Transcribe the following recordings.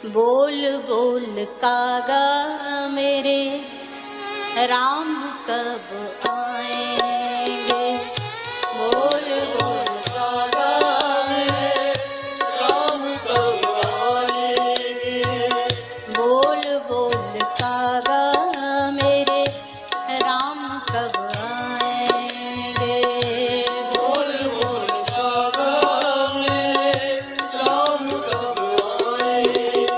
बोल बोल कागा मेरे राम कब आएंगे। बोल बोल कागा मेरे राम कब आएंगे। बोल बोल कागा मेरे राम कब आएंगे। बोल बोल कागा मेरे राम कब आएंगे।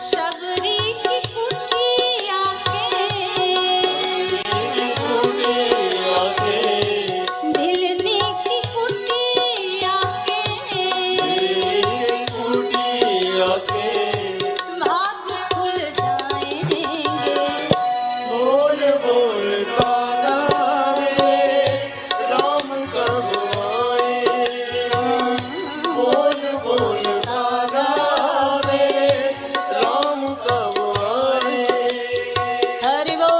शबरी की कुटिया के ढिलनी की कुटिया के भाग खुल जाएंगे। बोल बोल कागा मेरे राम कब आएगा। बोल बोल कागा मेरे राम कब आएगा। हरि बोल।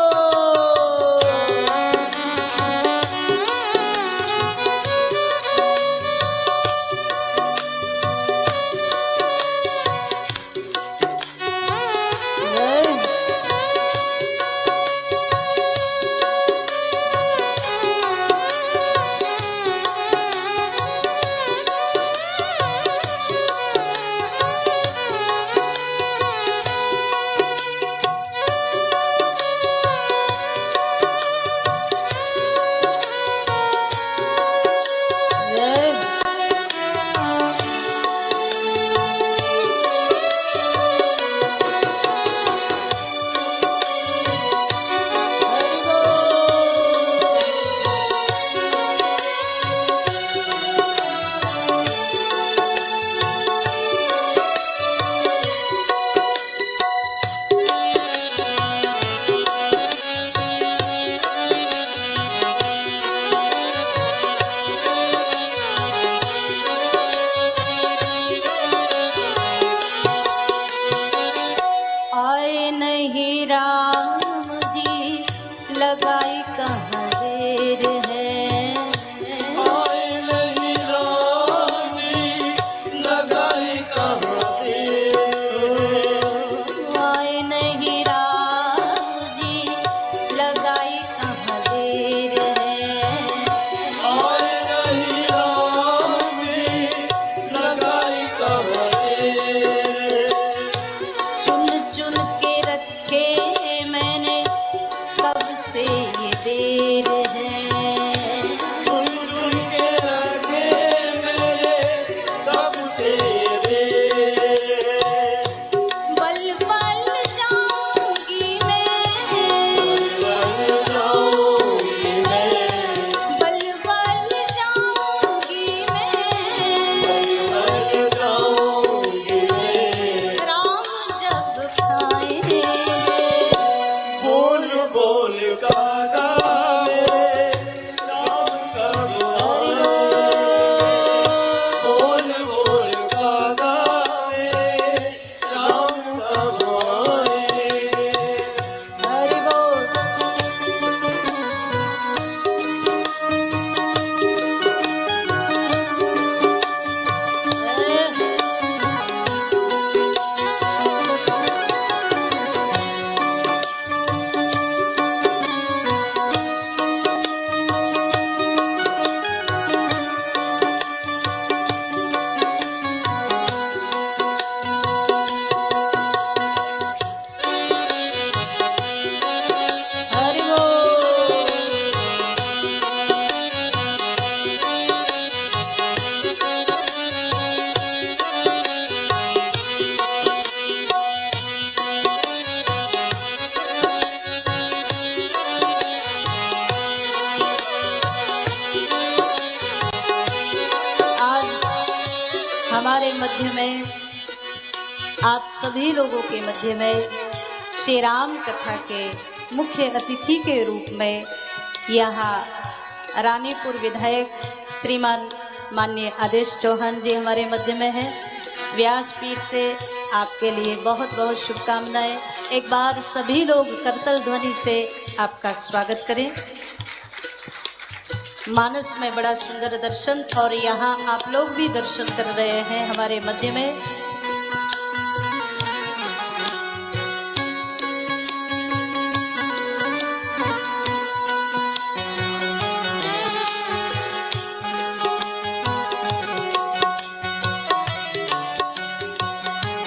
आए नहीं राम जी लगाई कहाँ देर है। आए नहीं राम जी लगाई कहाँ देर। आए नहीं राम जी लगाई कहाँ देर है। आए नहीं राम जी लगाई कहाँ देर। चुन चुन के रखे मैंने कब से ये देर है। चुन चुन के रखे मेरे कब से देर। बल बल जाऊंगी मैं। बल जाऊंगी मैं। बल बल जाऊंगी मैं। बल जाऊंगी मैं। राम जब खाएंगे। बोल बोल कागा मेरे राम कब आएगा। बोल बोल कागा मेरे राम कब आएगा। हरि बोल। हरि बोल। आज हमारे मध्य में आप सभी लोगों के मध्य में श्री राम कथा के मुख्य अतिथि के रूप में यहाँ रानीपुर विधायक श्रीमान माननीय आदेश चौहान जी हमारे मध्य में हैं। व्यासपीठ से आपके लिए बहुत बहुत शुभकामनाएं। एक बार सभी लोग करतल ध्वनि से आपका स्वागत करें। मानस में बड़ा सुंदर दर्शन और यहाँ आप लोग भी दर्शन कर रहे हैं हमारे मध्य में।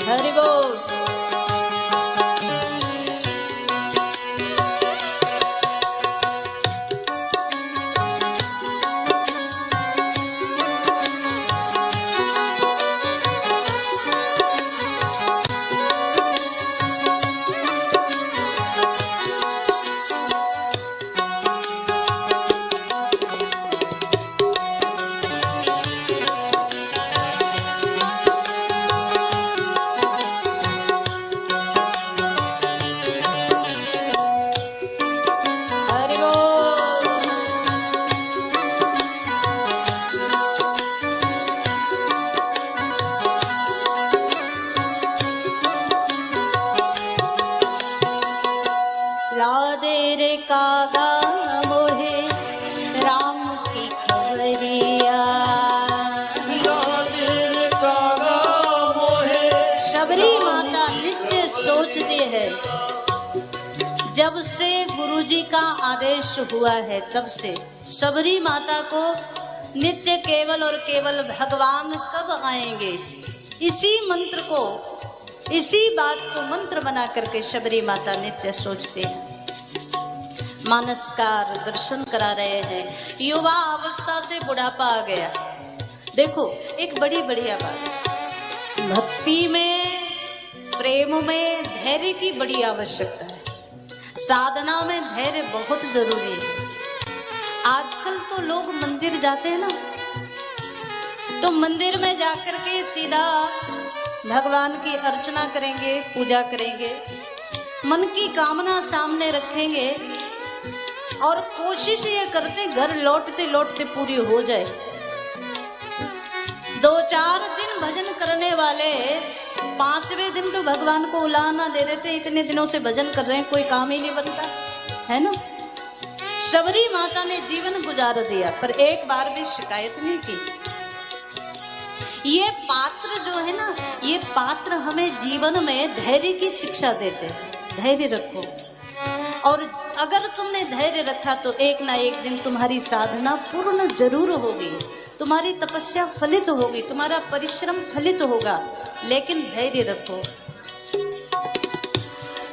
हरि बोल। राधे रे कागा मोहे राम की खबरिया, राधे रे कागा मोहे शबरी माता नित्य सोचती है। जब से गुरुजी का आदेश हुआ है तब से शबरी माता को नित्य केवल और केवल भगवान कब आएंगे, इसी मंत्र को, इसी बात को मंत्र बना करके शबरी माता नित्य सोचते हैं। मानसकार दर्शन करा रहे हैं। युवा अवस्था से बुढ़ापा आ गया। देखो एक बड़ी बढ़िया बात, भक्ति में, प्रेम में धैर्य की बड़ी आवश्यकता है। साधना में धैर्य बहुत जरूरी है। आजकल तो लोग मंदिर जाते हैं ना, तो मंदिर में जाकर के सीधा भगवान की अर्चना करेंगे, पूजा करेंगे, मन की कामना सामने रखेंगे और कोशिश ये करते घर लौटते लौटते पूरी हो जाए। 2-4 दिन भजन करने वाले 5वें दिन तो भगवान को उलाहना दे देते, इतने दिनों से भजन कर रहे हैं, कोई काम ही नहीं बनता है ना। शबरी माता ने जीवन गुजार दिया पर एक बार भी शिकायत नहीं की। ये पात्र जो है ना, ये पात्र हमें जीवन में धैर्य की शिक्षा देते हैं। धैर्य रखो, और अगर तुमने धैर्य रखा तो एक ना एक दिन तुम्हारी साधना पूर्ण जरूर होगी, तुम्हारी तपस्या फलित होगी, तुम्हारा परिश्रम फलित होगा, लेकिन धैर्य रखो।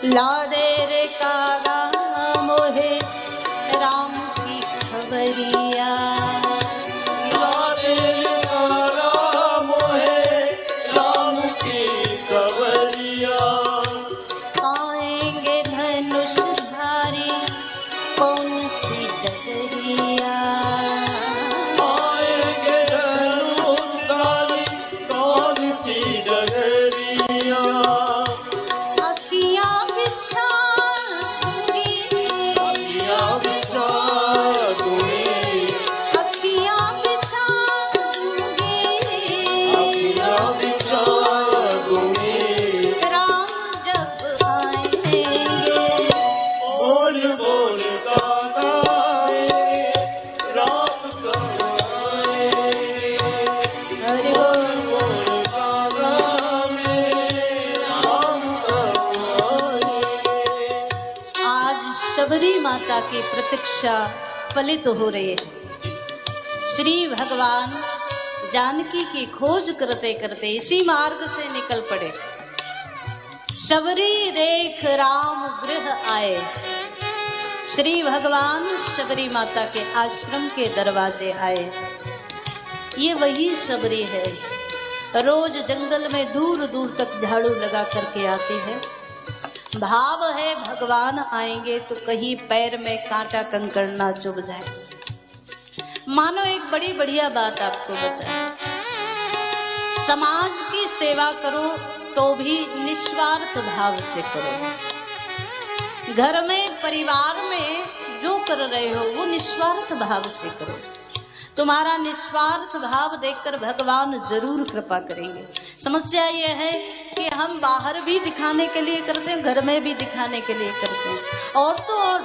लादे रे कागा मोहे राम की खबरिया, लादे रे कागा मोहे राम की खबरिया, आएंगे धनुषधारी कौन सी डगरिया, आएंगे धनुषधारी कौन सी डगरिया, अखियां बिछा दूंगी, अखियां बिछा दूंगी, अखियां बिछा दूंगी, अखियां बिछा दूंगी, राम जब आएंगे, बोल बोल कागा मेरे राम कब आएंगे, हरि बोल। बोल कागा मेरे राम कब आएंगे। आज शबरी माता की प्रतीक्षा फलित हो रही है। श्री भगवान जानकी की खोज करते करते इसी मार्ग से निकल पड़े। शबरी देख राम गृह आए। श्री भगवान शबरी माता के आश्रम के दरवाजे आए। ये वही शबरी है, रोज जंगल में दूर दूर तक झाड़ू लगा करके आती है। भाव है भगवान आएंगे तो कहीं पैर में कांटा कंकड़ ना चुभ जाए। मानो एक बड़ी बढ़िया बात आपको बताएं, समाज की सेवा करो तो भी निस्वार्थ भाव से करो। घर में, परिवार में जो कर रहे हो वो निस्वार्थ भाव से करो। तुम्हारा निस्वार्थ भाव देखकर भगवान जरूर कृपा करेंगे। समस्या ये है कि हम बाहर भी दिखाने के लिए करते हैं, घर में भी दिखाने के लिए करते हैं। और तो और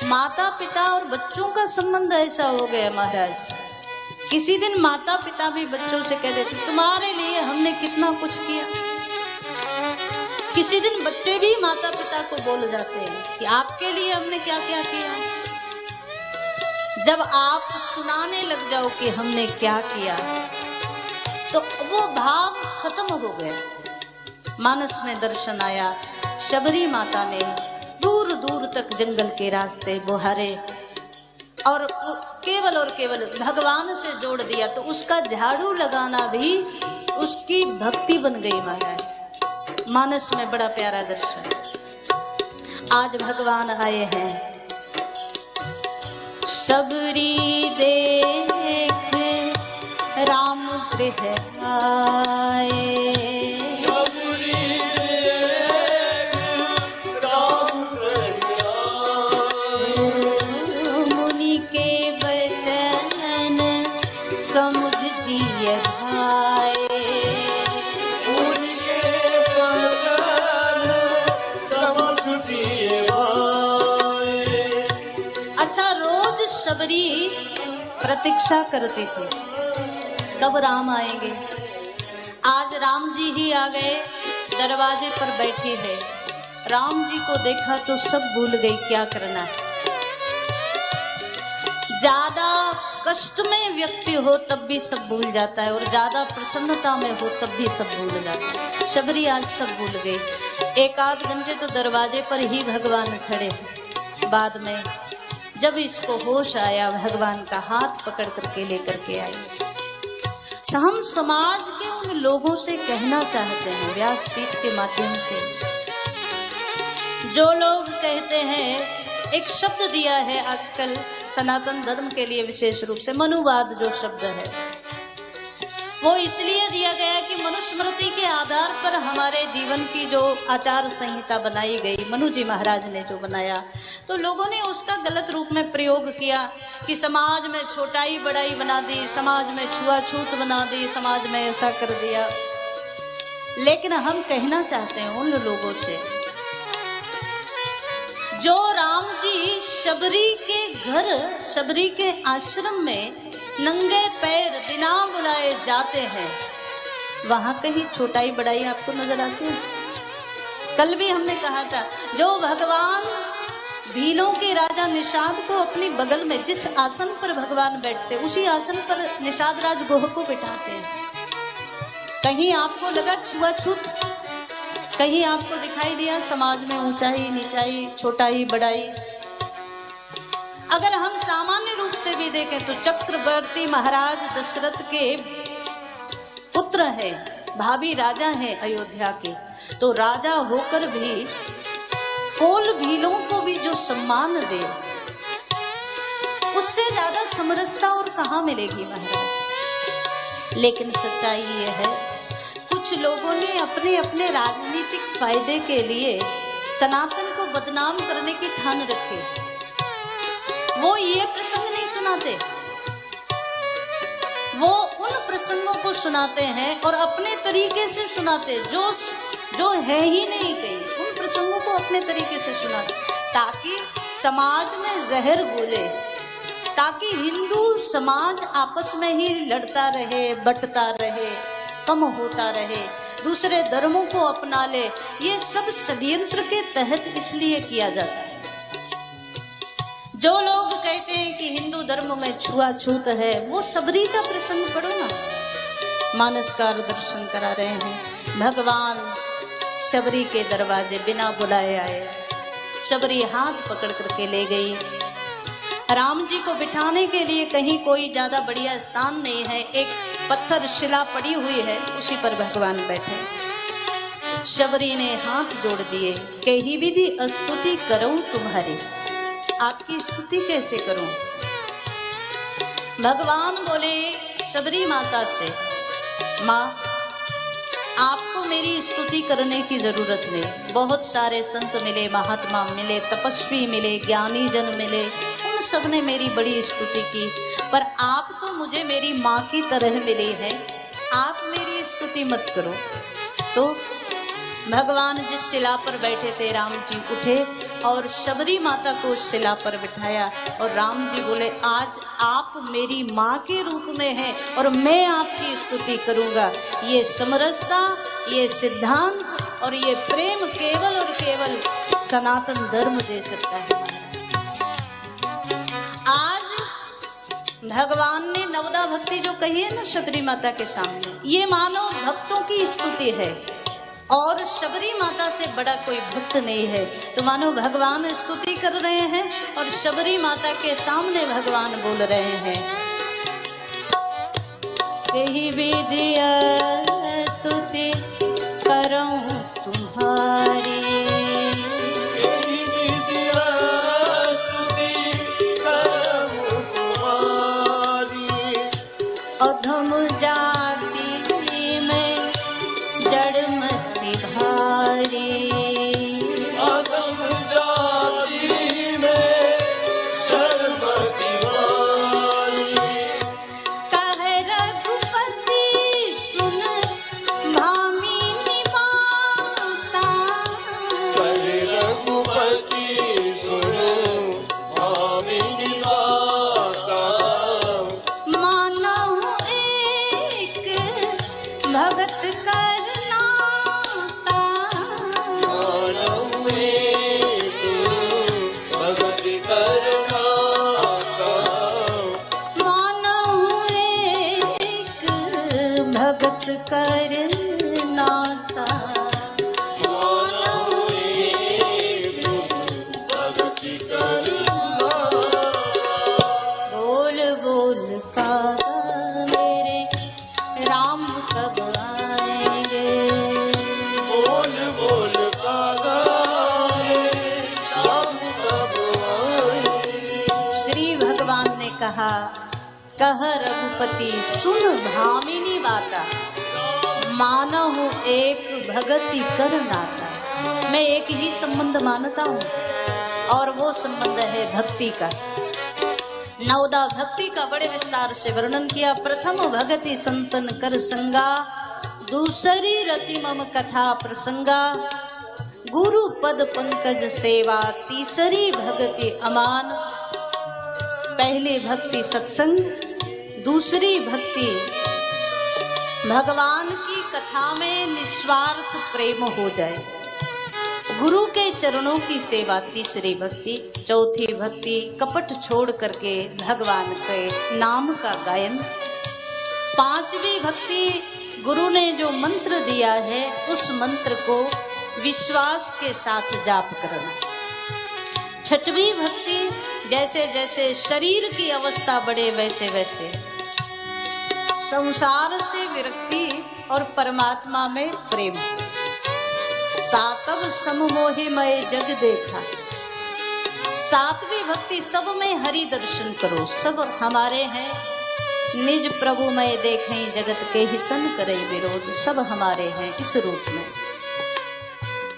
माता पिता और बच्चों का संबंध ऐसा हो गया महाराज, किसी दिन माता पिता भी बच्चों से कह देते तुम्हारे लिए हमने कितना कुछ किया। किसी दिन बच्चे भी माता पिता को बोल जाते हैं कि आपके लिए हमने क्या क्या किया। जब आप सुनाने लग जाओ कि हमने क्या किया तो वो भाव खत्म हो गया। मानस में दर्शन आया। शबरी माता ने दूर दूर तक जंगल के रास्ते बुहारे और केवल भगवान से जोड़ दिया, तो उसका झाड़ू लगाना भी उसकी भक्ति बन गई महाराज। मानस में बड़ा प्यारा दर्शन। आज भगवान आए हैं। शबरी देख राम गृह आए, शबरी देख राम गृह आए, मुनि के वचन समुझ जिय भाए, उनके वचन समझ जिए भाए। अच्छा, रोज शबरी प्रतीक्षा करते थे कब राम आएंगे। आज राम जी ही आ गए, दरवाजे पर बैठे हैं। राम जी को देखा तो सब भूल गई क्या करना है। ज्यादा कष्ट में व्यक्ति हो तब भी सब भूल जाता है, और ज्यादा प्रसन्नता में हो तब भी सब भूल जाता है। शबरी आज सब भूल गई। एक आध घंटे तो दरवाजे पर ही भगवान खड़े। बाद में जब इसको होश आया, भगवान का हाथ पकड़ करके लेकर के आई। हम समाज के उन लोगों से कहना चाहते हैं व्यासपीठ के माध्यम से, जो लोग कहते हैं, एक शब्द दिया है आजकल सनातन धर्म के लिए विशेष रूप से, मनुवाद जो शब्द है, वो इसलिए दिया गया कि मनुस्मृति के आधार पर हमारे जीवन की जो आचार संहिता बनाई गई, मनु जी महाराज ने जो बनाया, तो लोगों ने उसका गलत रूप में प्रयोग किया कि समाज में छोटाई बड़ाई बना दी, समाज में छुआछूत बना दी, समाज में ऐसा कर दिया। लेकिन हम कहना चाहते हैं उन लोगों से, जो राम जी शबरी के घर, शबरी के आश्रम में नंगे पैर बिना बुलाए जाते हैं, वहां कहीं छोटाई बड़ाई आपको नजर आती है? कल भी हमने कहा था, जो भगवान भीलों के राजा निषाद को अपनी बगल में, जिस आसन पर भगवान बैठते उसी आसन पर निषाद राज गोह को बिठाते हैं। कहीं आपको लगा छुआछूत? कहीं आपको दिखाई दिया समाज में ऊंचाई नीचाई, छोटाई बड़ाई? अगर हम सामान्य रूप से भी देखें तो चक्रवर्ती महाराज दशरथ के पुत्र हैं, भाभी राजा हैं अयोध्या के, तो राजा होकर भी कोल भीलों को भी जो सम्मान दे, उससे ज्यादा समरसता और कहां मिलेगी महाराज। लेकिन सच्चाई ये है, कुछ लोगों ने अपने अपने राजनीतिक फायदे के लिए सनातन को बदनाम करने की ठान रखी। वो ये प्रसंग नहीं सुनाते, वो उन प्रसंगों को सुनाते हैं और अपने तरीके से सुनाते, जो है ही नहीं कहीं, उन प्रसंगों को अपने तरीके से सुनाते, ताकि समाज में जहर घोले, ताकि हिंदू समाज आपस में ही लड़ता रहे, बंटता रहे, कम होता रहे, दूसरे धर्मों को अपना ले। ये सब षड्यंत्र के तहत इसलिए किया जाता है। जो लोग कहते हैं कि हिंदू धर्म में छुआछूत है, वो शबरी का प्रसंग पढ़ो ना। मानसकार दर्शन करा रहे हैं, भगवान शबरी के दरवाजे बिना बुलाए आए। शबरी हाथ पकड़ करके ले गई। राम जी को बिठाने के लिए कहीं कोई ज्यादा बढ़िया स्थान नहीं है, एक पत्थर शिला पड़ी हुई है, उसी पर भगवान बैठे। शबरी ने हाथ जोड़ दिए, कही विधि स्तुति करूं तुम्हारी, आपकी स्तुति कैसे करूं? भगवान बोले शबरी माता से, माँ आपको मेरी स्तुति करने की जरूरत नहीं। बहुत सारे संत मिले, महात्मा मिले, तपस्वी मिले, ज्ञानी जन मिले, उन सब ने मेरी बड़ी स्तुति की, पर आप तो मुझे मेरी माँ की तरह मिली है, आप मेरी स्तुति मत करो। तो भगवान जिस शिला पर बैठे थे, राम जी उठे और शबरी माता को उस शिला पर बिठाया, और राम जी बोले आज आप मेरी माँ के रूप में हैं और मैं आपकी स्तुति करूँगा। ये समरसता, ये सिद्धांत और ये प्रेम केवल और केवल सनातन धर्म दे सकता है। आज भगवान ने नवदा भक्ति जो कही है ना शबरी माता के सामने, ये मानो भक्तों की स्तुति है। और शबरी माता से बड़ा कोई भक्त नहीं है। तो मानो भगवान स्तुति कर रहे हैं और शबरी माता के सामने भगवान बोल रहे हैं, कही विधिया स्तुति करऊं तुम्हारी, कही विधिया स्तुति करऊं तुम्हारी, अधम जाति में जड़मति भारी, अधम जाति में जड़मति भारी, कहे रघुपति सुन भामिनी माता, कहे रघुपति सुन भामिनी माता, मानहु एक भगत करनाता, मानव एक भगत करनाता, मानहु एक भगत करनाता, मानव एक भगत करनाता। बोल बोल कागा मेरे राम कब आएंगे, बोल बोल कागा रे राम कब आएंगे। श्री भगवान ने कहा, कह रघुपति सुन भामिनी बाता, मानहु एक भगति कर नाता। मैं एक ही संबंध मानता हूँ और वो संबंध है भक्ति का। नवदा भक्ति का बड़े विस्तार से वर्णन किया। प्रथम भगति संतन कर संगा, दूसरी रति मम कथा प्रसंगा, गुरु पद पंकज सेवा, तीसरी भक्ति अमान। पहली भक्ति सत्संग, दूसरी भक्ति भगवान की कथा में निस्वार्थ प्रेम हो जाए, गुरु के चरणों की सेवा तीसरी भक्ति, चौथी भक्ति कपट छोड़ करके भगवान के नाम का गायन, पांचवी भक्ति गुरु ने जो मंत्र दिया है उस मंत्र को विश्वास के साथ जाप करना, छठवीं भक्ति जैसे जैसे शरीर की अवस्था बढ़े वैसे वैसे संसार से विरक्ति और परमात्मा में प्रेम, सातव सममोहि मय जग देखा, सातवीं भक्ति सब में हरि दर्शन करो, सब हमारे हैं निज प्रभु मय देखें जगत के ही सन करे विरोध, सब हमारे हैं इस रूप में।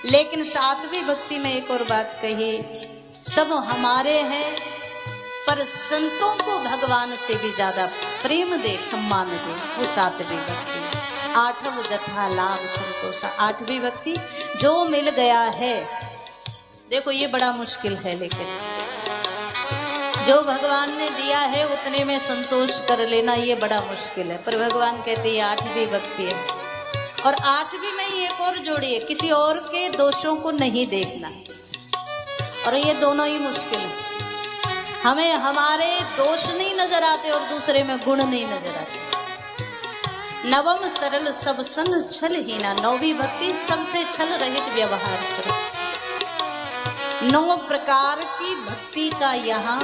लेकिन सातवीं भक्ति में एक और बात कही, सब हमारे हैं पर संतों को भगवान से भी ज्यादा प्रेम दे सम्मान दे, वो सातवीं भक्ति। आठव जथा लाभ संतोषा, आठवीं भक्ति जो मिल गया है, देखो ये बड़ा मुश्किल है, लेकिन जो भगवान ने दिया है उतने में संतोष कर लेना ये बड़ा मुश्किल है। पर भगवान कहते हैं आठवीं भक्ति है, और आठवीं में एक और जोड़िए, किसी और के दोषों को नहीं देखना, और ये दोनों ही मुश्किल है। हमें हमारे दोष नहीं नजर आते और दूसरे में गुण नहीं नजर आते। नवम सरल सब संग छल हीना, नौवीं भक्ति सबसे छल रहित व्यवहार करो। 9 प्रकार की भक्ति का यहाँ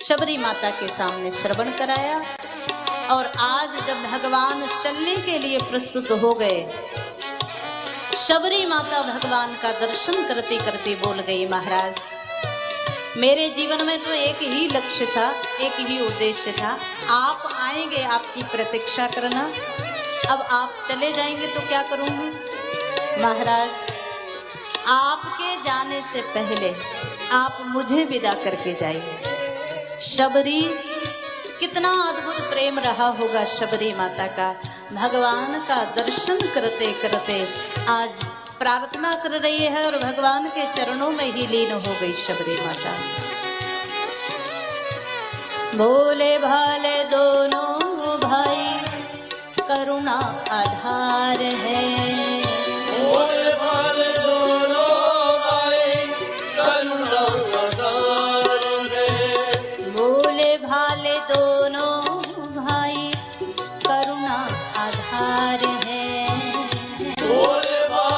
शबरी माता के सामने श्रवण कराया, और आज जब भगवान चलने के लिए प्रस्तुत हो गए, शबरी माता भगवान का दर्शन करते करते बोल गई, महाराज मेरे जीवन में तो एक ही लक्ष्य था, एक ही उद्देश्य था, आप आएंगे, आपकी प्रतीक्षा करना। अब आप चले जाएंगे तो क्या करूंगी? महाराज आपके जाने से पहले आप मुझे विदा करके जाइए। शबरी, कितना अद्भुत प्रेम रहा होगा शबरी माता का। भगवान का दर्शन करते करते आज प्रार्थना कर रही है और भगवान के चरणों में ही लीन हो गई शबरी माता। भोले भाले दोनों भाई करुणा आधार है, भोले भाले दोनों भाई करुणा आधार है, भोले भाले दोनों भाई करुणा आधार है, भोले भाले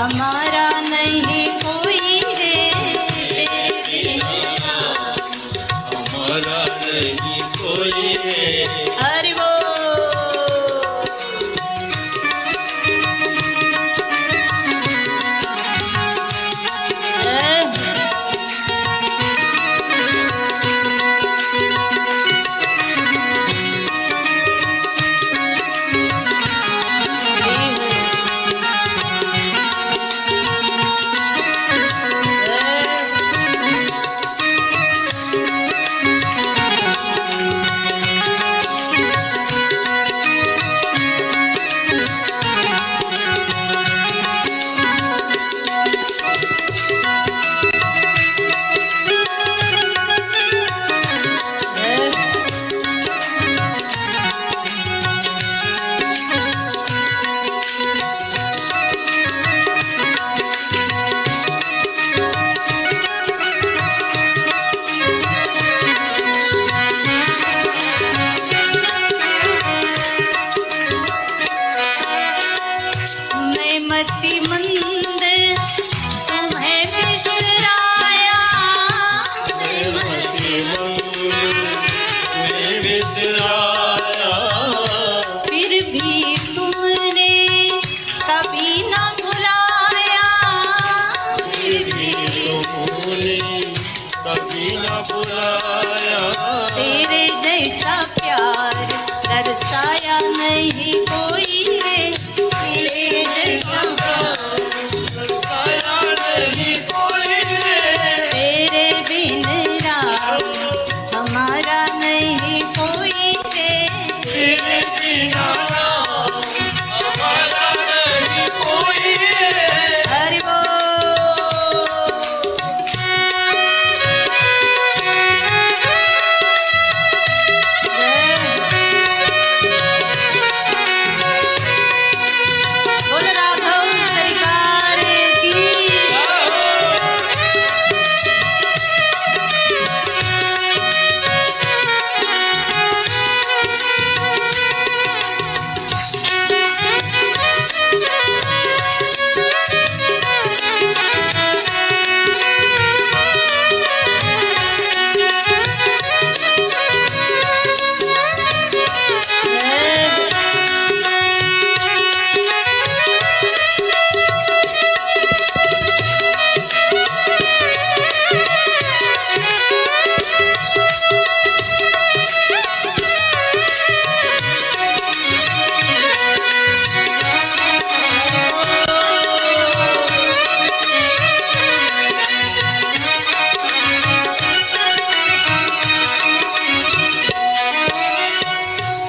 हमारा नहीं कोई रे, हमारा नहीं कोई रे। हरि बोल। मति मंद तुम्हें बिसराया, मति मंद मैं बिसराया, फिर भी तुमने कभी न भुलाया, फिर भी तुमने कभी न बुलाया। तेरे जैसा प्यार दर्शाया नहीं कोई रे, तेरे जैसा दर्शाया नहीं कोई रे। तेरे बिन राम हमारा नहीं कोई रे, तेरे बिना हमारा नहीं कोई रे। हरि बोल। बोल राघव सरकार की।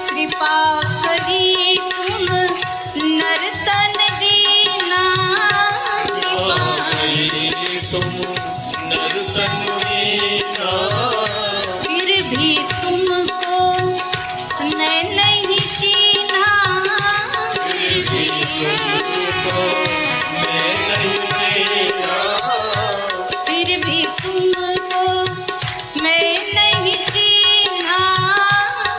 कृपा करी तुम नर्तन दीना, कृपा तुम नर्तन दीना, फिर भी तुमको मैं नहीं चीन्हा, फिर भी तुमको मैं नहीं जीना, फिर भी तुमको मैं नहीं चीन्हा,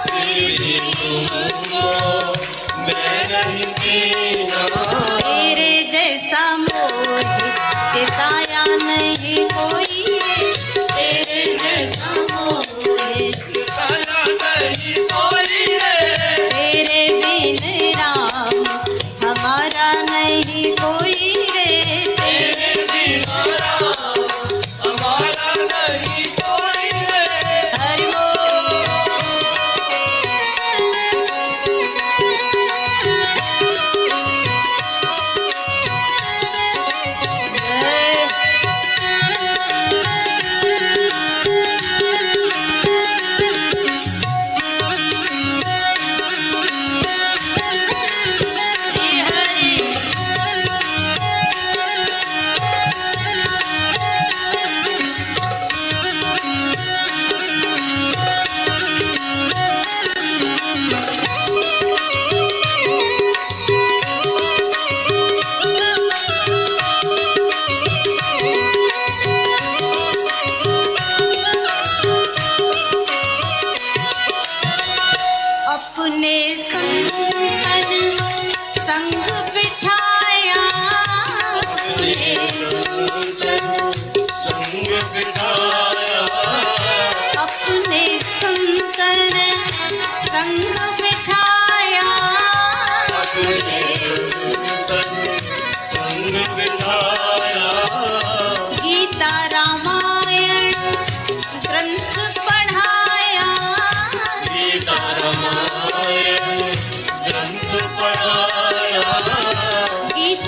फिर भी तुमको मैं नहीं जीना। तेरे जैसा मोह चिताया नहीं कोई रे, तेरे जैसा मोह दर्शाया नहीं कोई रे। तेरे बिन राम हमारा नहीं कोई रे, तेरे बिना हमारा नहीं कोई रे। हरि बोल। जय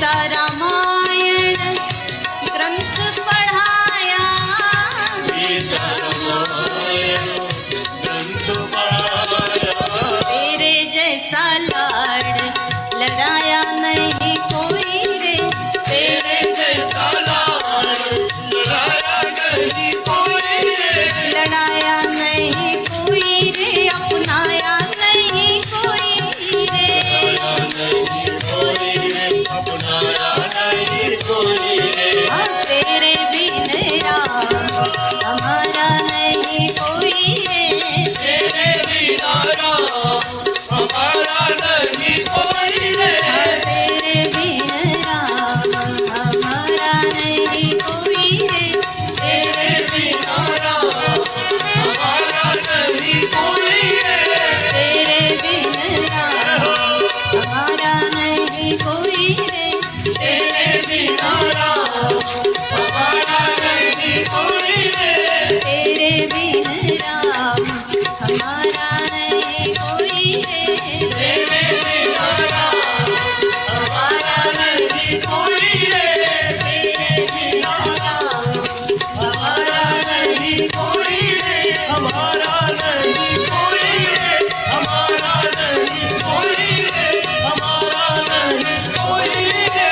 सीता रामायण ग्रंथ पढ़ाया, सीता रामायण ग्रंथ पढ़ाया। तेरे जैसा लाड़ लड़ाया नहीं कोई रे, तेरे जैसा लाड़ लड़ाया नहीं कोई रे, लड़ाया नहीं कोई रे, अपनाया नहीं कोई रे। नहीं कोई रे, अपनाया नहीं कोई रे। तेरे बिन राम हमारा नहीं कोई रे, तेरे बिना राम हमारा नहीं कोई रे। तेरे बिन राम हमारा नहीं कोई रे, तेरे बिना राम हमारा नहीं कोई रे। तेरे बिन राम हमारा नहीं कोई रे, तेरे बिना राम हमारा नहीं कोई रे। तेरे बिन राम हमारा नहीं कोई रे, तेरे बिना राम हमारा नहीं कोई रे। तेरे बिना राम हमारा नहीं कोई रे। हमारा नहीं कोई रे, हमारा नहीं कोई रे, हमारा नहीं कोई रे।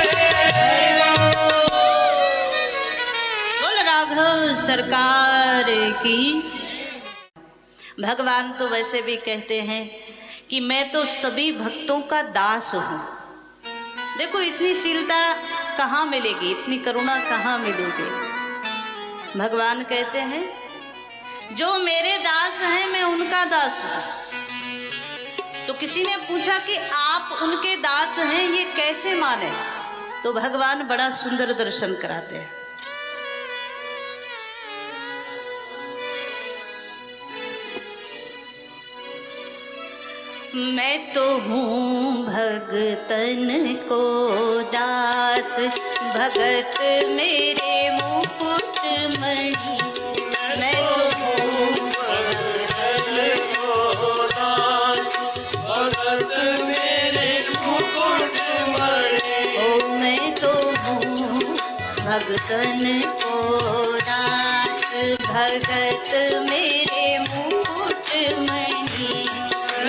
बोल राघव सरकार की। भगवान तो वैसे भी कहते हैं कि मैं तो सभी भक्तों का दास हूं। देखो इतनी शीलता कहाँ मिलेगी, इतनी करुणा कहाँ मिलेगी। भगवान कहते हैं जो मेरे दास हैं मैं उनका दास हूं। तो किसी ने पूछा कि आप उनके दास हैं ये कैसे माने, तो भगवान बड़ा सुंदर दर्शन कराते हैं। मैं तो हूँ भगतन को दास, भगत मेरे मुकुट मणि। मैं तो हूँ भगत को दास, भगत मेरे मुकुट मणि। ओ मैं तो हूँ भगतन को दास, भगत मेरे मुकुट मणि।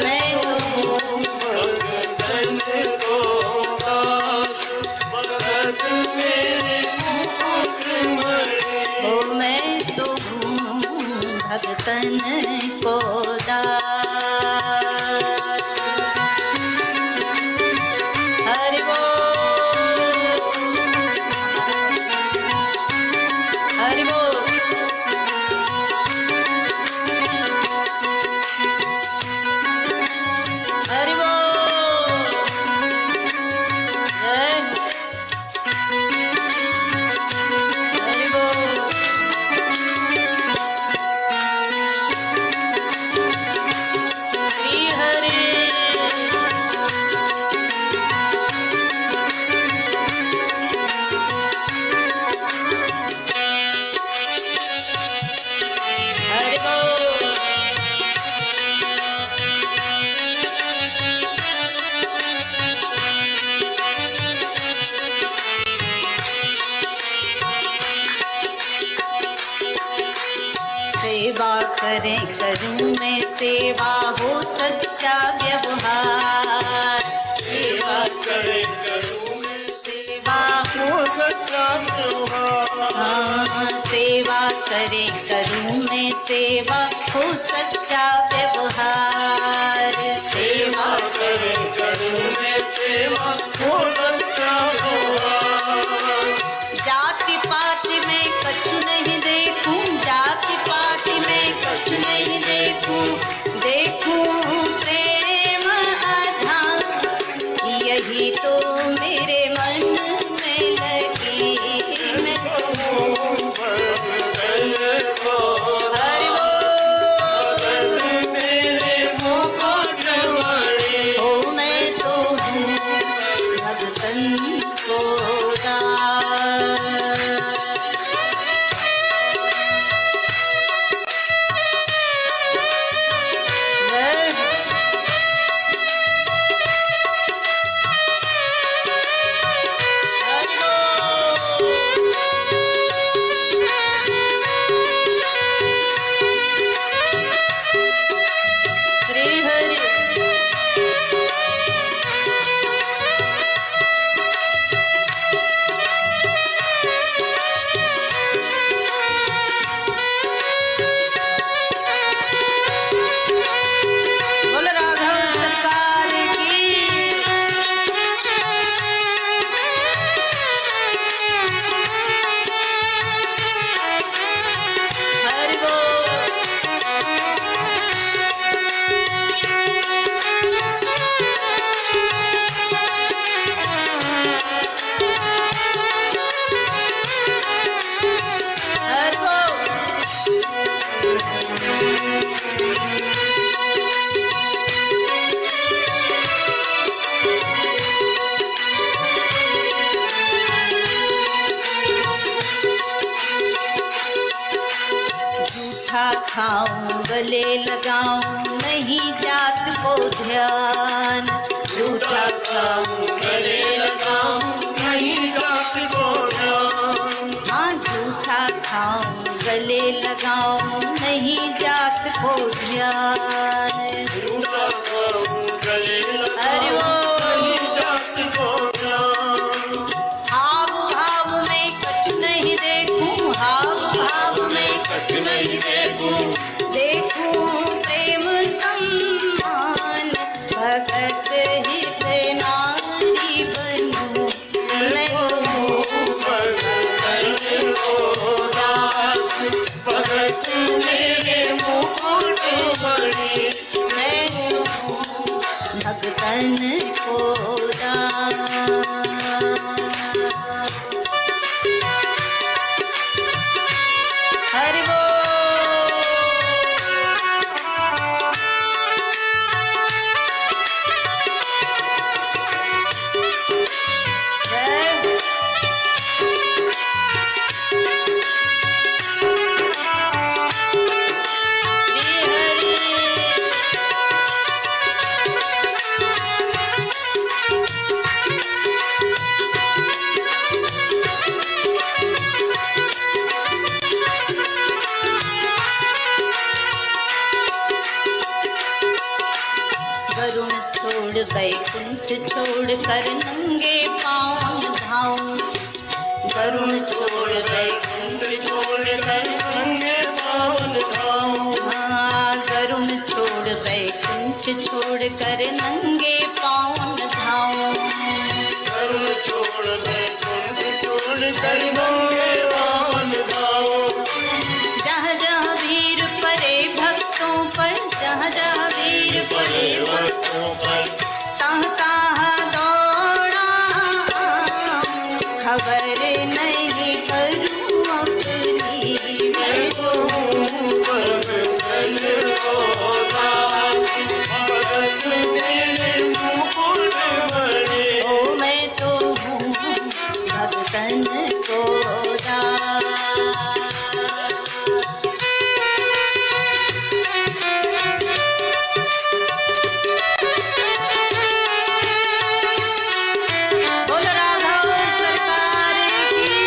मैं तो हूँ भगतन को दास, भगत मेरे मुकुट मणि। ओ मैं तो हूँ भगतन को दास। हरि बोल, हरि बोल। हरि बोल। जय हरि बोल। श्री हरि। हरि बोल। सेवा करें करूं मैं सेवा हो सच्चा व्यवहार। सेवा करे करूं मैं सेवा हो सच्चा त्योहार। हाँ, सेवा करें करूं मैं सेवा हो सच्चा व्यवहार। सेवा करे करूं मैं सेवा हो सच्चा त्योहार। जाति पाति में कछु नहीं देखूं, जाति पाति में कछु नहीं देखूं, देखूं प्रेम आधार। यही तो मेरे मन में लगी। मैं तो हूँ भगतन को हरि बोल। भगत मेरे मुकुट मणि। ओ मैं तो हूँ भगतन को दास। जय खाऊं गले लगाऊं नहीं जात को ध्यान, झूठा खाऊं गले लगाऊं नहीं जात को ध्यान। हाँ झूठा खाऊं गले लगाऊं नहीं जात को ध्यान, झूठा खाऊं गले अरे लगाऊं वो नहीं जात को ध्यान। हाव भाव में कुछ नहीं देखूं, हाव भाव में कुछ नहीं देखूं, देखूं प्रेम सम्मान, भगत हित नारी बनूं मैं भगत मेरे मुकुट मणि। मैं भगतन को दान। हरि बोल। जय वरुण छोड़ बैकुंठ छोड़ कर नंगे पाँव धाऊं, वरुण छोड़ बैकुंठ छोड़ कर नंगे पावन धाऊं। हाँ वरुण छोड़ बैकुंठ छोड़ कर नंगे पाँव धाऊं, वरुण छोड़ बैकुंठ छोड़ कर नंगे पावन धाऊं। जहाँ जहाँ वीर पड़े भक्तों पर, जहाँ जहाँ वीर पड़े भक्तों पर तहाँ तहाँ दौड़ा आऊं, खबर नहीं करूं अपनी मैं तो भगत मेरे मुकुट मणि। ओ मैं तो हूँ भगतन को दान। बोल राघव सरकार की।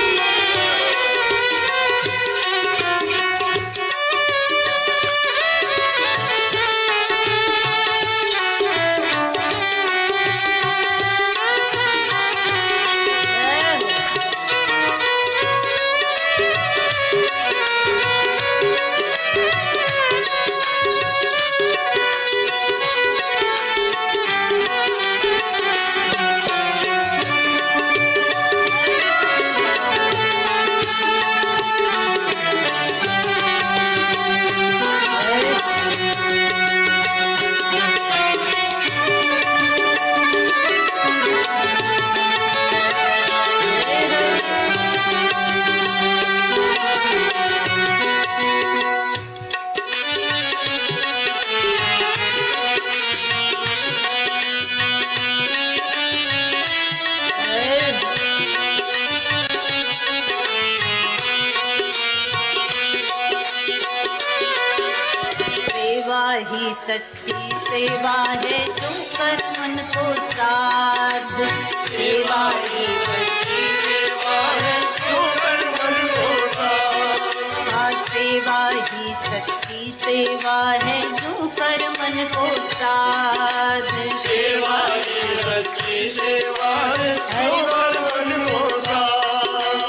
सेवा ही सच्ची सेवा है जो कर मन को साध, सेवा ही सच्ची सेवा है जो कर मन को साध। हाँ सेवा ही सच्ची सेवा है जो कर मन को साध, सेवा ही सच्ची सेवा है जो कर मन को साध।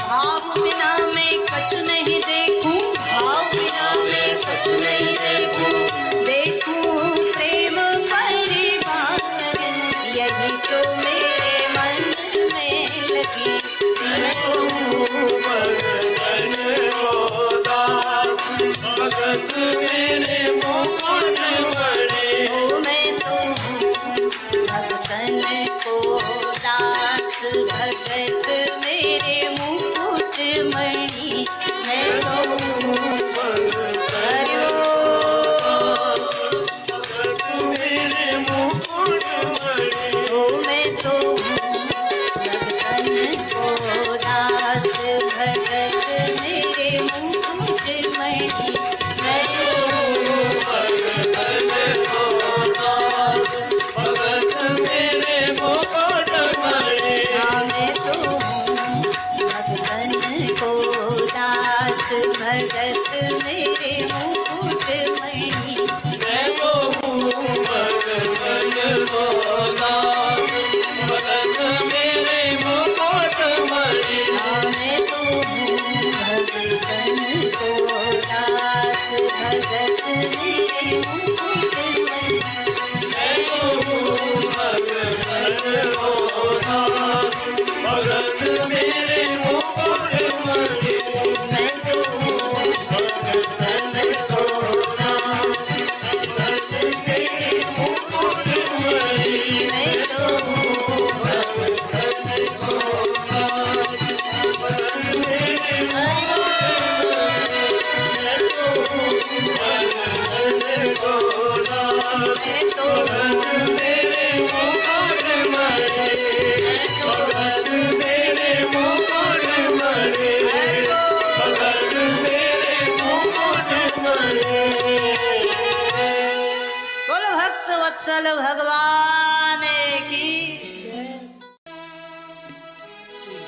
भाव बिना मैं कुछ नहीं देखूं, भाव बिना मैं कुछ नहीं देखूं, देखूं प्रेम परिवार, यही तो मेरे मन में लगी मैं भगतन को दास। भगत मेरे मुकुट मणि। ओ मैं तो हूँ भगतन को दास, भगत मेरे मुकुट मणि मैं तो हूँ। हरि बोल। भगत मेरे मुकुट मणि। ओ मैं तो हूँ भगतन को दास, भगत मेरे मुकुट मणि मैं मेरे मुकुट मणि मैं तो हूँ भगतन को राम। भगत मेरे मुकुट मणि मैं तो हूँ भगतन को राम। भगत मेरे मुकुट मैं तो हूँ भगतन को राम। भगत मेरे मुकुट मणि भगत मेरे मुकुट मणि भगत मेरे मुकुट मणि। बोलो भक्त वत्सल भगवान की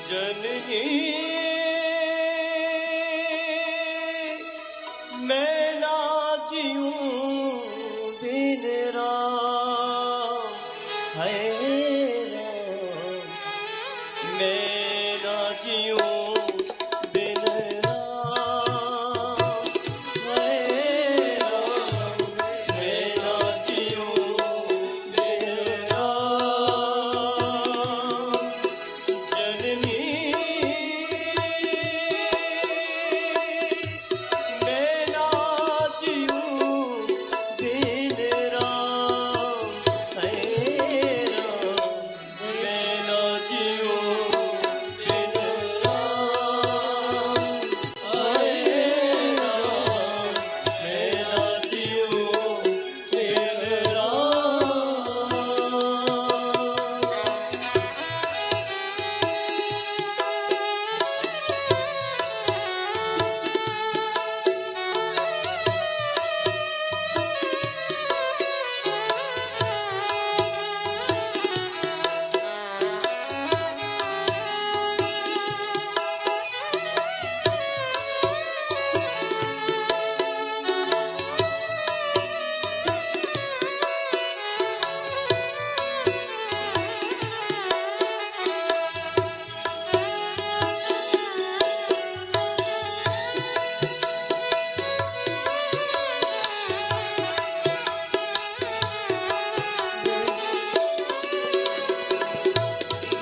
जननी मैं ना जीऊं बिन राम है राम। मैं ना जीऊं बिन राम है राम। मैं ना जीऊं बिन राम। जननी मैं ना जीऊं बिन राम है राम। मैं ना जीऊं बिन राम है राम। मैं ना जीऊं बिन राम।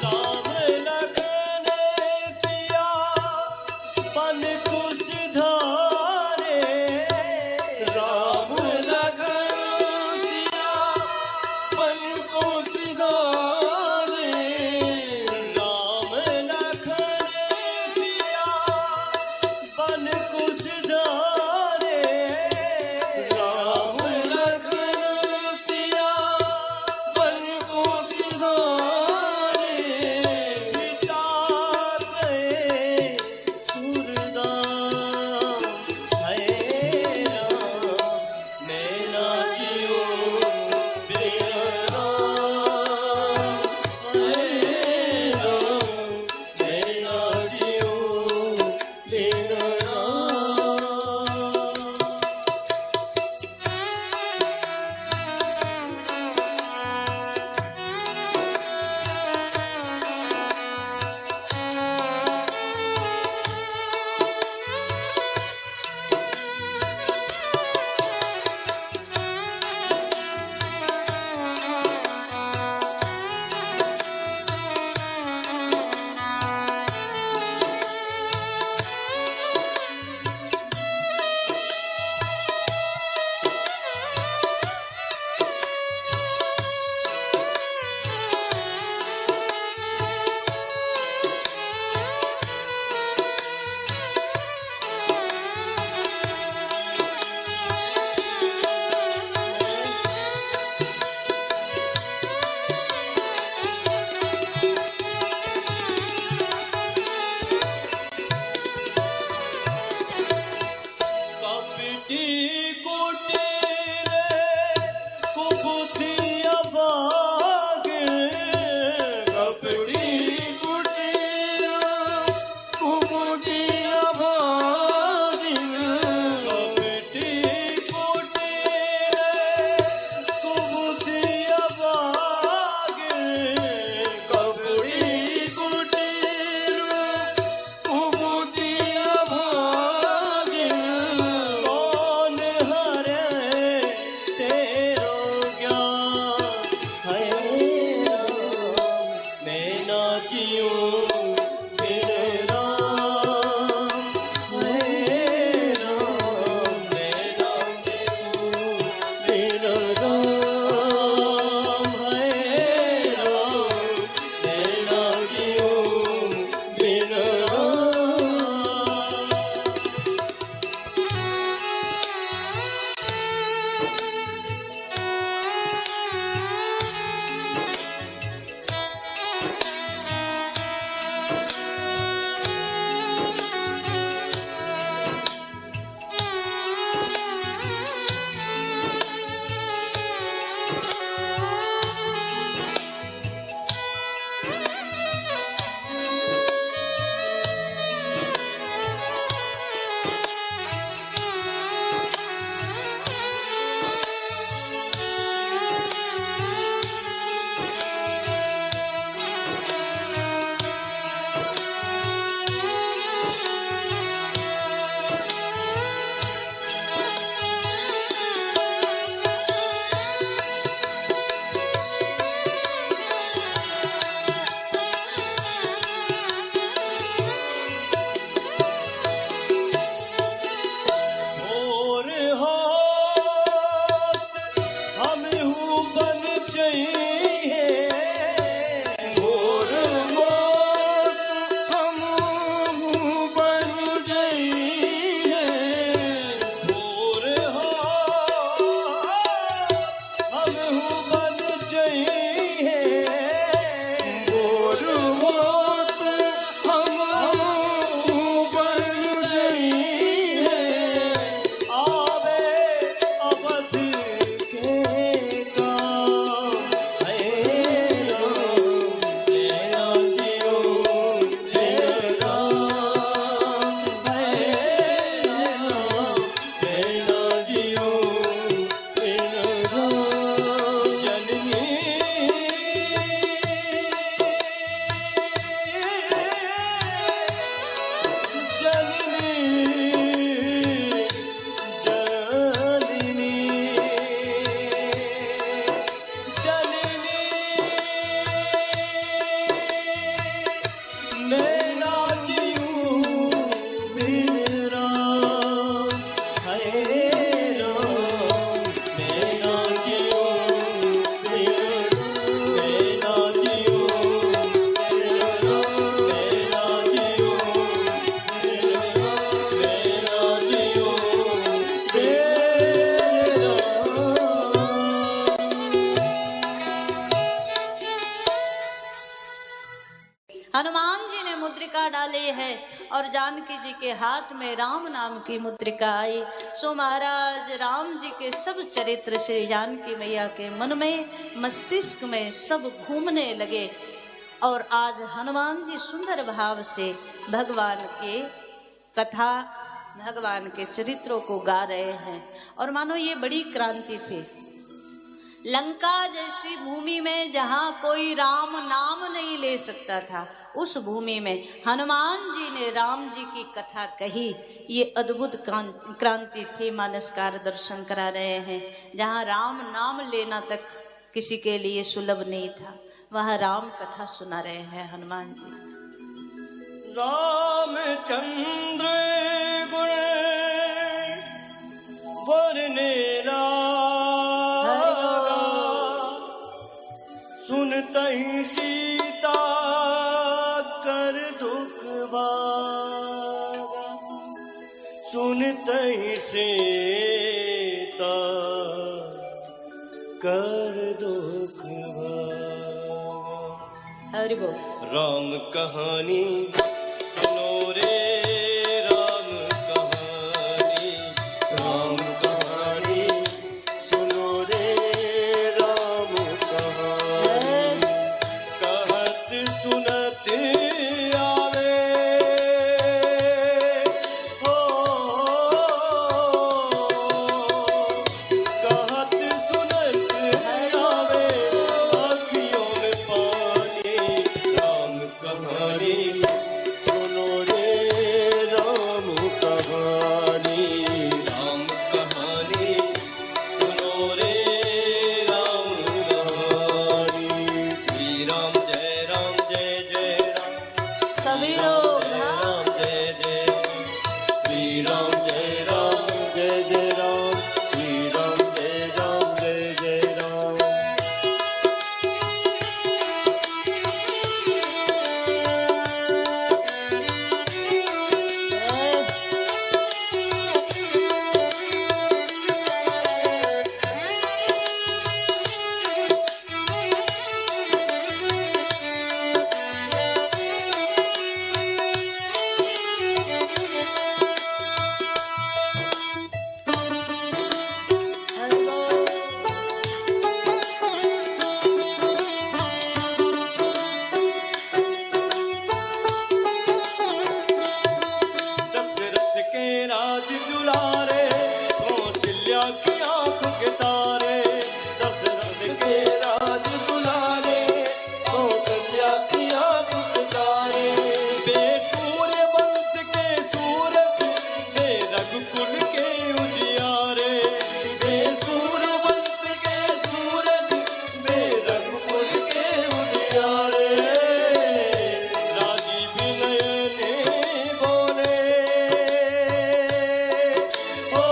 राम लखन सिया बन कुछ धारे। राम लखन सिया बन कुछ धारे। राम लखन सिया बन कुछ धारे। राम लखन सिया बन कुछ धारे। पिता गए सुरदाम है राम। मैं ना जीऊं बिन राम है राम। मैं ना जीऊं बिन राम। कपटी कुटिल कुबुद्धि अभागिन। कपटी कुटिल कुबुद्धि अभागिन। कपटी कुटिल कुबुद्धि अभागिन। कपटी कुटिल कुबुद्धि अभागिन। कौन हरे तेरो ज्ञान है राम। मैं ना जीऊं हनुमान जी ने मुद्रिका डाली है और जानकी जी के हाथ में राम नाम की मुद्रिका आई। सो महाराज राम जी के सब चरित्र श्री जानकी मैया के मन में, मस्तिष्क में सब घूमने लगे। और आज हनुमान जी सुंदर भाव से भगवान के कथा, भगवान के चरित्रों को गा रहे हैं। और मानो ये बड़ी क्रांति थी। लंका जैसी भूमि में जहाँ कोई राम नाम नहीं ले सकता था, उस भूमि में हनुमान जी ने राम जी की कथा कही। ये अद्भुत क्रांति थी। मानसकार दर्शन करा रहे हैं। जहाँ राम नाम लेना तक किसी के लिए सुलभ नहीं था, वहाँ राम कथा सुना रहे हैं हनुमान जी। रामचंद्र गुण बरने लागा, सुनतहि सीता कर दुख भागा, सुनतहि सीता कर दुख भागा। हरि बोल। राम कहानी सुनो रे, राम कहानी, राम कहानी सुनो रे, राम कहानी। कहत सुनत आवे हो, कहत सुनत आवे अखियों में पानी। राम कहानी सुनो रे, राम कहानी, राम कहानी सुनो रे, राम कहानी। श्री राम जय राम जय जय राम, सभी लोग राम जय जय, श्री राम जय राम जय जय राम, श्री राम जय राम जय जय राम। दशरथ के राज दुलारे, कौशल्या की आंख के तारे। दशरथ के राज दुलारे, कौशल्या की आंख के तारे। बे सूर्य वंश के सूरज, बे रघुकुल के उजियारे। बे सूर्य वंश के सूरज, बे रघुकुल के उजियारे। राजीव नयन बोले हो,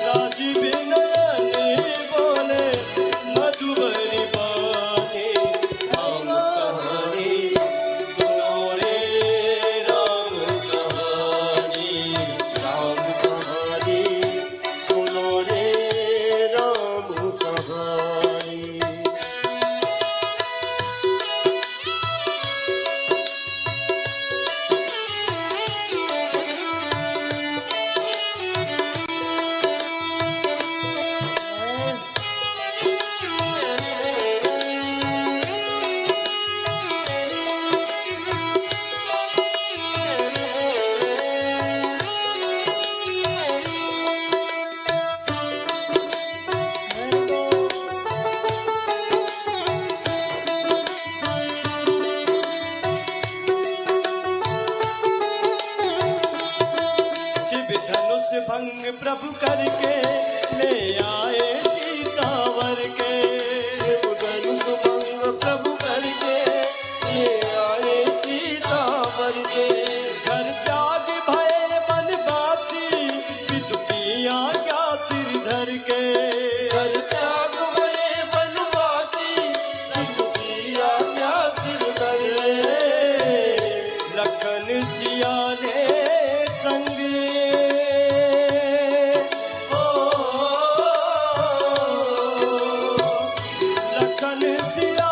राजीव नयन बोले मधुबरी बानी। राम कहानी सुनो रे, राम कहानी, राम कहानी सुनो रे, राम कहानी। शिव धनुष भंग प्रभु करके ले आए सीतावर के। शिव धनुष भंग प्रभु करके ले आए सीतावर के। घर त्याग भय बनवासी, विदु की आज्ञा सिर धर के। घर त्याग भय बनवासी, विदु की आज्ञा सिर धर के। लखन सिया ने संग हो, लखन सिया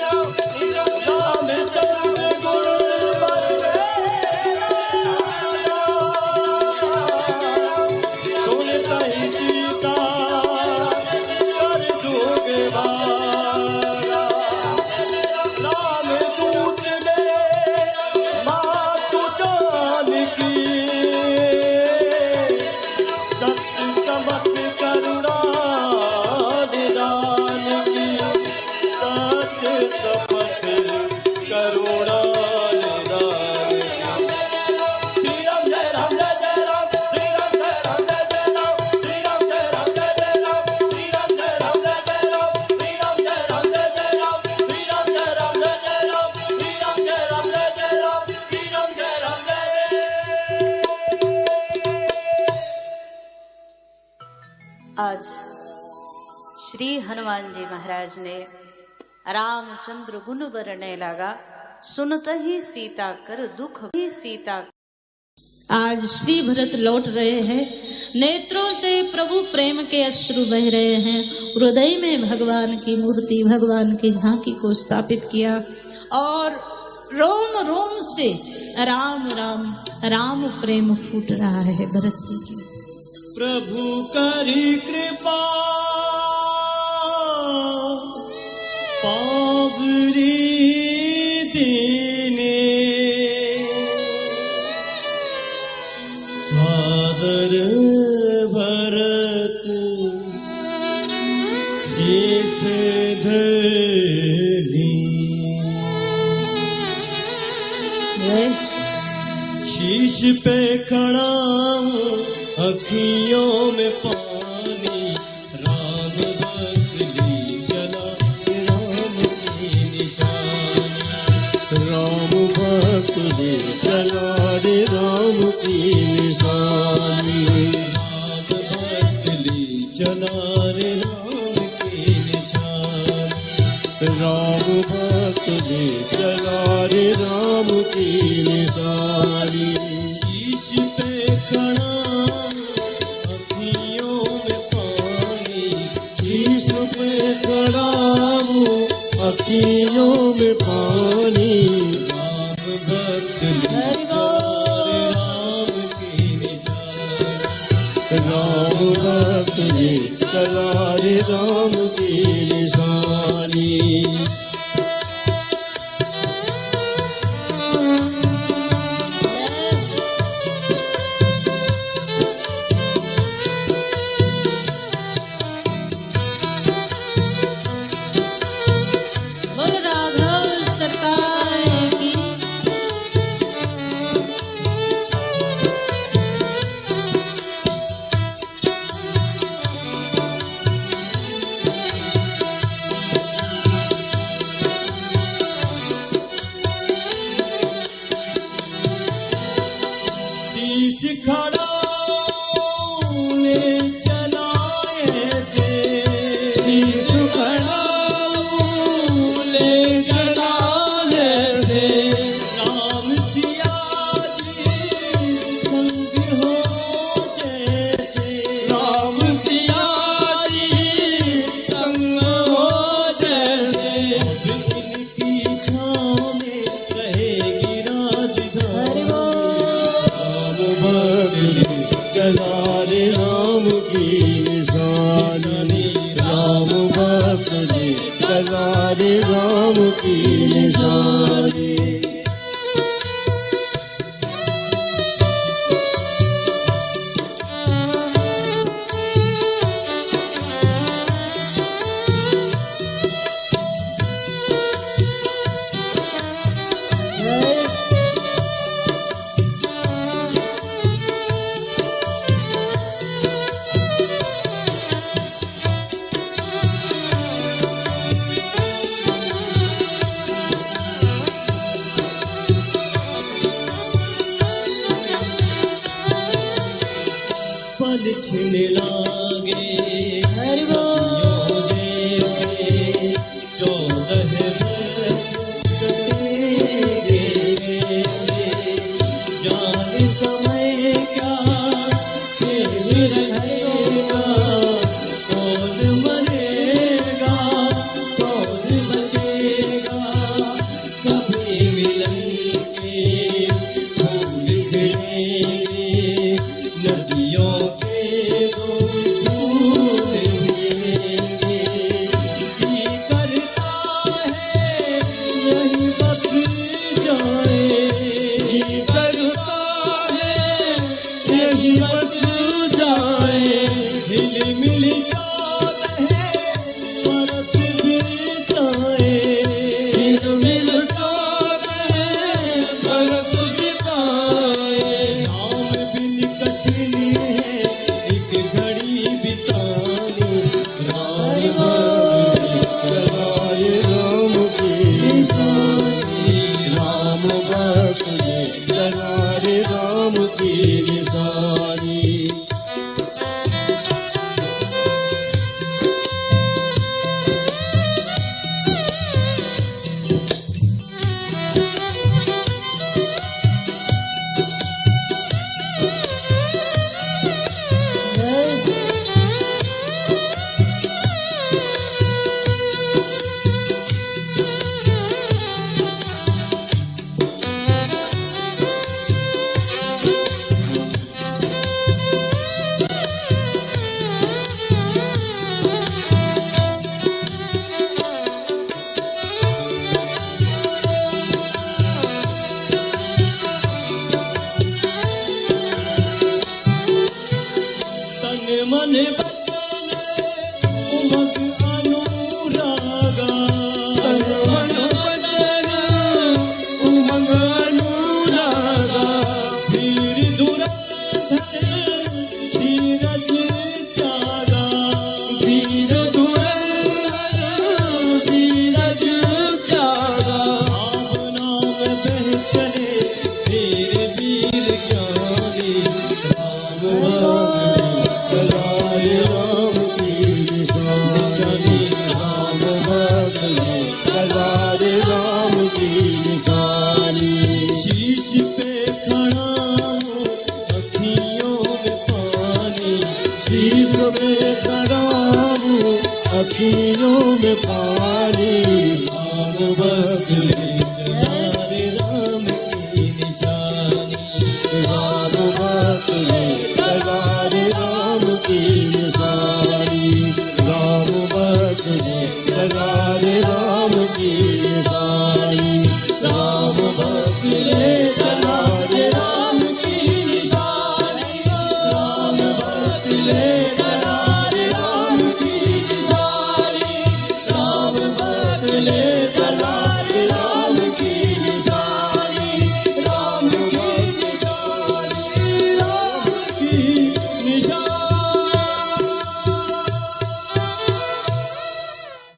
रामचंद्र गुण बरसे सुनता ही सीता कर दूंगे वारा। रामदूत ने मातु जानकी सत्य समत करुणा निदान की सत्य समत करुणा निदान की। श्री राम जय राम जय जय राम श्री राम जय राम जय जय राम श्री राम जय राम जय जय राम श्री राम जय राम जय जय राम श्री राम जय राम जय जय राम श्री राम जय राम जय जय राम श्री राम जय राम जय जय राम श्री राम जय राम जय आज श्री हनुमान जी महाराज ने रामचंद्र गुण बरने लगा सुनत ही सीता कर दुख ही सीता। आज श्री भरत लौट रहे हैं, नेत्रों से प्रभु प्रेम के अश्रु बह रहे हैं। हृदय में भगवान की मूर्ति भगवान की झांकी को स्थापित किया और रोम रोम से राम राम राम प्रेम फूट रहा है भरत जी की। प्रभु करी कृपा पावरी दीने सादर भरत शीश धरी शीश पे खड़ा अखियों में पानी राम भक्त ली चला राम की निशानी। राम भक्त ले चला रे राम की निशानी। राम भक्त ले चला रे राम की निशानी। राम भक्त ले चला रे राम की निशानी। शीश पे खड़ा अखियों में पानी, शीश पे खड़ा हूँ अखियों में पानी। राम भक्त ले चला रे राम की निशानी। राम भक्त ले चला रे राम की निशानी। बोल राघव सरकार की। शीश खड़ा ले चलाए थे, शीश खड़ा ले चलाए थे। राम सिया जी संग हो जैसे, राम सिया जी संग हो जैसे। अब इनकी छाँव में रहेगी राजधानी। राम भक्त ले चला रे राम की निशानी। राम भक्त ले चला रे राम की निशानी। पल खिल लागे सदियों देखे, 14 वर्ष कटेंगे। जाने समय क्या खेल रहेगा, कौन मरेगा कौन बचेगा। कभी मिलन के फूल खिलेंगे, नदियों के दो फूल मिलेंगे। जी करता है नहीं बस जाए, जी करता है यही बस जाए। हिल मिल जाते हैं बरस बिताए, हिल मिल जाते हैं बरस बिताए। नाम बिन कठिन है एक घड़ी बितानी। राम भक्त चलाए राम की निशानी। राम भक्त ले चला रे राम की निशानी। मन बचन उमग अनुरागा, तन मन बचन उमग अनुरागा। धीर धुरंधर धीरज त्यागा, धीर धुरंधर धीरज त्यागा। भावना में बह चले वीर वीर ज्ञानी। कलारे राम की निशानी, राम बदले कलारे राम की निशानी। शीश पे खड़ा हूँ अखियों में पानी, शीश पे खड़ा हूँ अखियों में पानी, राम बदले कलारे राम की निशानी, राम बदले कलारे राम की